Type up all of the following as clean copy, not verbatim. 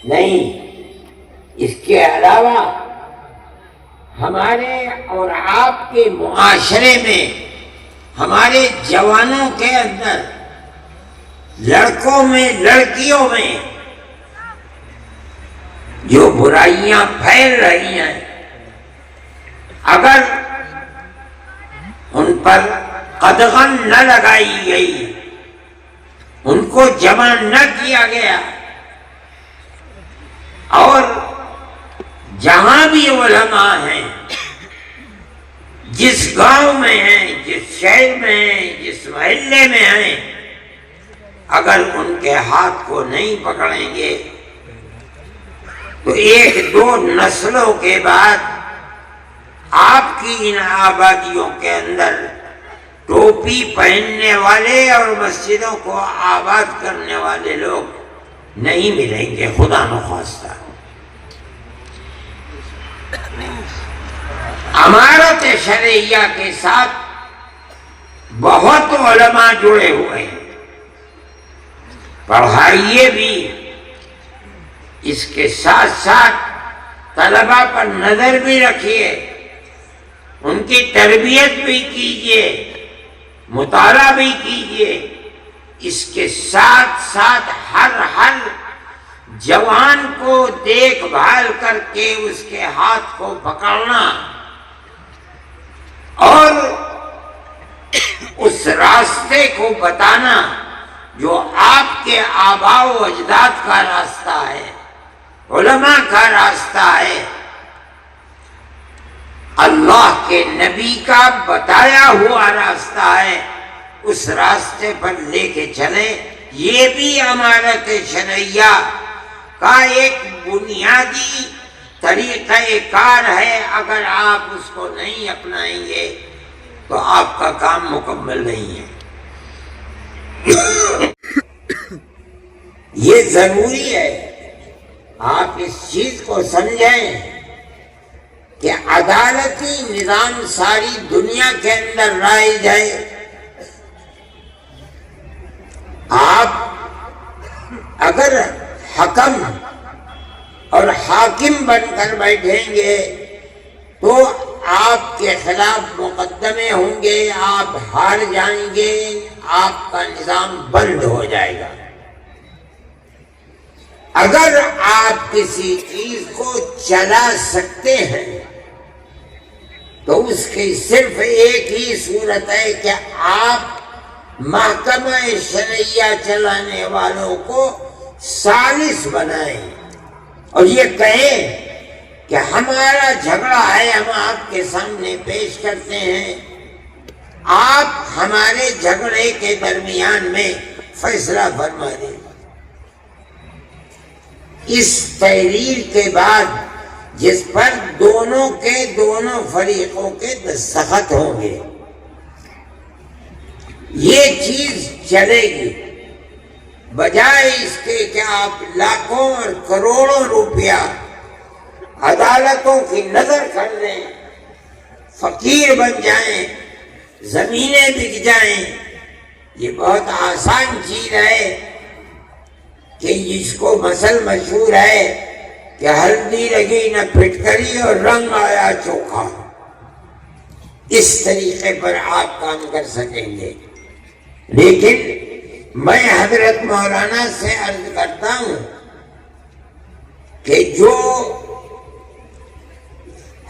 نہیں، اس کے علاوہ ہمارے اور آپ کے معاشرے میں، ہمارے جوانوں کے اندر، لڑکوں میں، لڑکیوں میں جو برائیاں پھیل رہی ہیں، اگر ان پر قدغن نہ لگائی گئی، ان کو جمع نہ کیا گیا، اور جہاں بھی علماء ہیں، جس گاؤں میں ہیں، جس شہر میں ہیں، جس محلے میں ہیں، اگر ان کے ہاتھ کو نہیں پکڑیں گے تو ایک دو نسلوں کے بعد آپ کی ان آبادیوں کے اندر ٹوپی پہننے والے اور مسجدوں کو آباد کرنے والے لوگ نہیں ملیں گے، خدا نخواستہ۔ امارت شرعیہ کے ساتھ بہت علماء جڑے ہوئے ہیں، پڑھائیے بھی، اس کے ساتھ ساتھ طلباء پر نظر بھی رکھیے، ان کی تربیت بھی کیجیے، مطالعہ بھی کیجیے، اس کے ساتھ ساتھ ہر جوان کو دیکھ بھال کر کے اس کے ہاتھ کو پکڑنا اور اس راستے کو بتانا جو آپ کے آباء و اجداد کا راستہ ہے، علماء کا راستہ ہے، اللہ کے نبی کا بتایا ہوا راستہ ہے، اس راستے پر لے کے چلے۔ یہ بھی امارت شرعیہ کا ایک بنیادی طریقہ کار ہے، اگر آپ اس کو نہیں اپنائیں گے تو آپ کا کام مکمل نہیں ہے۔ یہ ضروری ہے آپ اس چیز کو سمجھیں کہ عدالتی نظام ساری دنیا کے اندر رائج ہے۔ آپ اگر حکم اور حاکم بن کر بیٹھیں گے تو آپ کے خلاف مقدمے ہوں گے، آپ ہار جائیں گے، آپ کا نظام بند ہو جائے گا۔ اگر آپ کسی چیز کو چلا سکتے ہیں تو اس کی صرف ایک ہی صورت ہے کہ آپ محکمہ شرعیہ چلانے والوں کو ثالث بنائیں اور یہ کہیں کہ ہمارا جھگڑا ہے، ہم آپ کے سامنے پیش کرتے ہیں، آپ ہمارے جھگڑے کے درمیان میں فیصلہ فرما دیں۔ اس تحریر کے بعد جس پر دونوں فریقوں کے دستخط ہوں گے، یہ چیز چلے گی، بجائے اس کے کہ آپ لاکھوں اور کروڑوں روپیہ عدالتوں کی نظر کر لیں، فقیر بن جائیں، زمینیں بک جائیں۔ یہ بہت آسان چیز ہے کہ جس کو مثل مشہور ہے کہ ہلدی لگی نہ پھٹکری اور رنگ آیا چوکھا، اس طریقے پر آپ کام کر سکیں گے۔ لیکن میں حضرت مولانا سے عرض کرتا ہوں کہ جو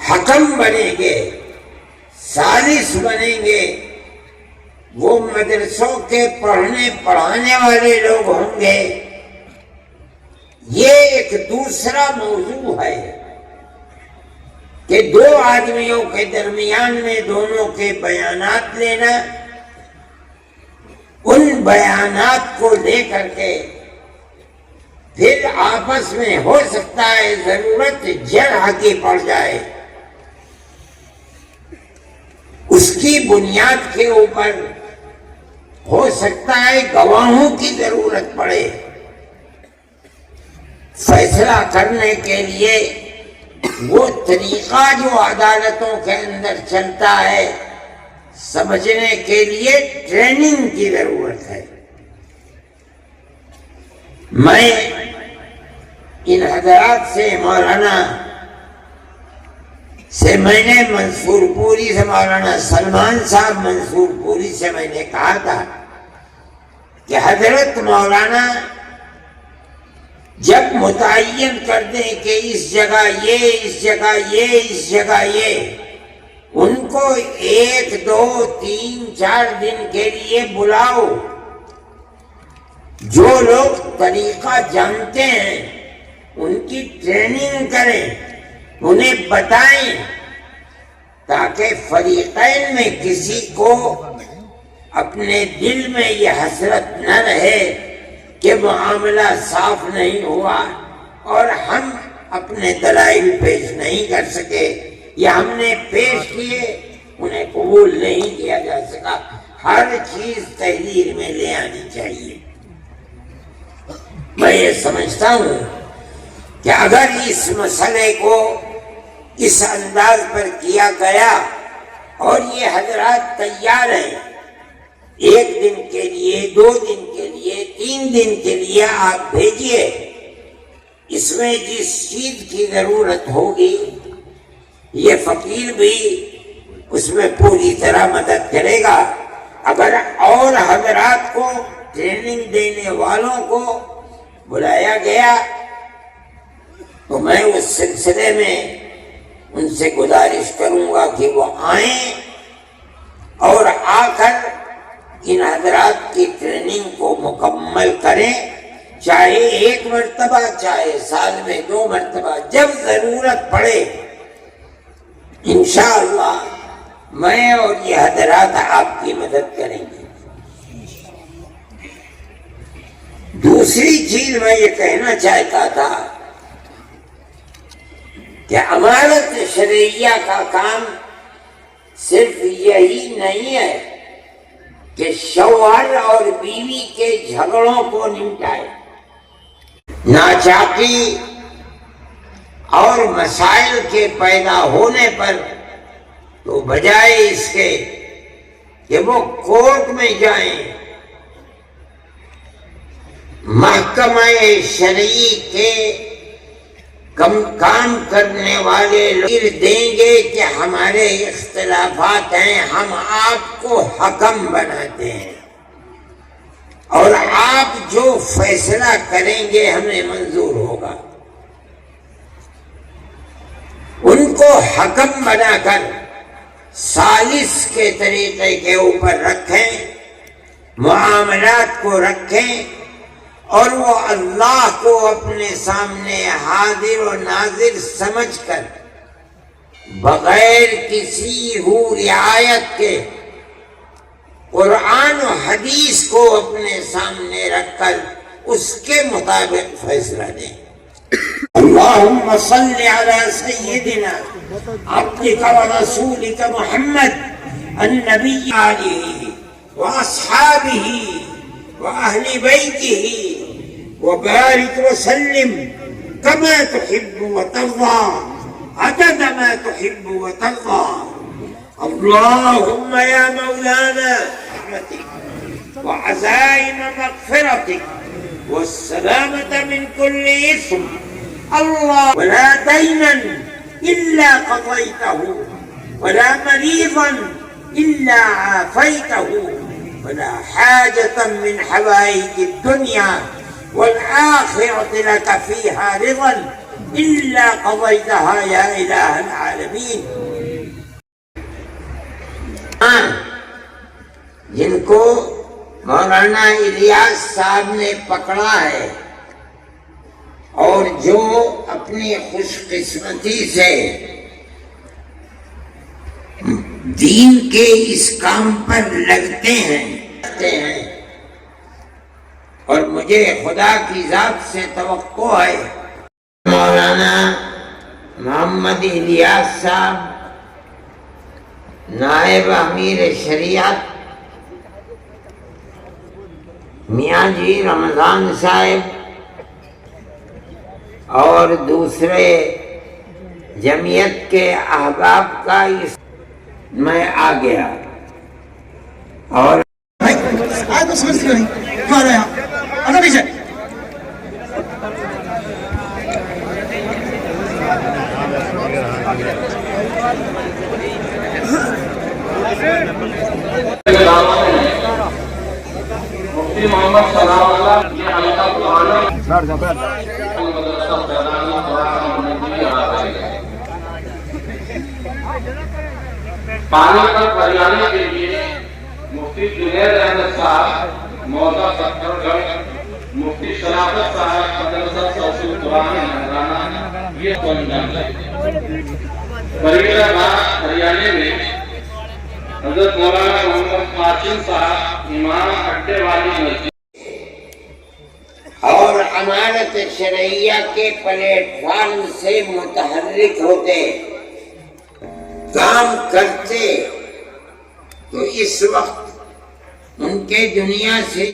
حکم بنیں گے، ثالث بنیں گے، وہ مدرسوں کے پڑھانے والے لوگ ہوں گے۔ یہ ایک دوسرا موضوع ہے کہ دو آدمیوں کے درمیان میں دونوں کے بیانات لینا، ان بیانات کو لے کر کے پھر آپس میں ہو سکتا ہے ضرورت جرح کی پڑ جائے، اس کی بنیاد کے اوپر ہو سکتا ہے گواہوں کی ضرورت پڑے۔ فیصلہ کرنے کے لیے وہ طریقہ جو عدالتوں کے اندر چلتا ہے، سمجھنے کے لیے ٹریننگ کی ضرورت ہے۔ میں ان حضرات سے مولانا سے میں نے منصور پوری سے مولانا سلمان صاحب منصور پوری سے میں نے کہا تھا کہ حضرت مولانا جب متعین کر دیں کہ اس جگہ یہ، اس جگہ یہ، اس جگہ یہ، ان کو 1 2 3 4 دن کے لیے بلاؤ، جو لوگ طریقہ جانتے ہیں ان کی ٹریننگ کریں، انہیں بتائیں، تاکہ فریقین میں کسی کو اپنے دل میں یہ حسرت نہ رہے کہ معاملہ صاف نہیں ہوا اور ہم اپنے دلائل پیش نہیں کر سکے، یا ہم نے پیش کیے انہیں قبول نہیں کیا جا سکا۔ ہر چیز تحریر میں لے آنی چاہیے۔ میں یہ سمجھتا ہوں کہ اگر اس مسئلے کو اس انداز پر کیا گیا اور یہ حضرات تیار ہیں 1 دن کے لیے، 2 دن کے لیے، 3 دن کے لیے آپ بھیجیے، اس میں جس چیز کی ضرورت ہوگی یہ فقیر بھی اس میں پوری طرح مدد کرے گا۔ اگر اور حضرات کو، ٹریننگ دینے والوں کو بلایا گیا تو میں اس سلسلے میں ان سے گزارش کروں گا کہ وہ آئیں اور آ کر ان حضرات کی ٹریننگ کو مکمل کریں، چاہے 1 مرتبہ، چاہے سال میں 2 مرتبہ، جب ضرورت پڑے انشاءاللہ میں اور یہ حضرات آپ کی مدد کریں گے۔ دوسری چیز میں یہ کہنا چاہتا تھا کہ امانت شرعیہ کا کام صرف یہی نہیں ہے کہ شوہر اور بیوی کے جھگڑوں کو نمٹائے، ناچاکی اور مسائل کے پیدا ہونے پر تو بجائے اس کے کہ وہ کورٹ میں جائیں، محکمہ شرعی کے کام کرنے والے لوگ دیں گے کہ ہمارے اختلافات ہیں، ہم آپ کو حکم بناتے ہیں اور آپ جو فیصلہ کریں گے ہمیں منظور ہوگا۔ ان کو حکم بنا کر ثالث کے طریقے کے اوپر رکھیں، معاملات کو رکھیں، اور وہ اللہ کو اپنے سامنے حاضر و ناظر سمجھ کر بغیر کسی رعایت کے قرآن و حدیث کو اپنے سامنے رکھ کر اس کے مطابق فیصلہ دیں۔ اللہم صل علی سیدنا عبدک و رسولک محمد النبی علیہ و اصحابہ و اہل بیتہ وبارك وسلم كما تحب وترضى عدد ما تحب وترضى۔ اللهم يا مولانا رحمتك وعزائم مغفرتك والسلامة من كل إثم، الله ولا دينا إلا قضيته ولا مريضا إلا عافيته ولا حاجة من حوائج الدنيا والآخرة لك فيها رضا إلا قضيتها يا إله العالمين۔ جن کو مولانا الیاس صاحب نے پکڑا ہے اور جو اپنی خوش قسمتی سے دین کے اس کام پر لگتے ہیں اور مجھے خدا کی ذات سے توقع ہے، مولانا محمد الیاس صاحب نائب امیر شریعت، میاں جی رمضان صاحب اور دوسرے جمعیت کے احباب کا اس میں آ گیا اور مفتی محمد سلام اللہ یہ حلقہ پرانا مدرسہ فیضانی قرآن مجید پانی پر پریانے کے لیے مفتی جنید احمد صاحب موضع ستر گڑھ، مفتی شرافت صاحب مدرسہ توسیع قرآن مہرانہ یہ بندن ہے۔ بریلہ باغ ہریانے میں حضرت مولانا محمد قاسم صاحب امام اڈے والی مسجد اور امانت شرعیہ کے پلیٹ فارم سے متحرک ہوتے کام کرتے تو اس وقت ان کے دنیا سے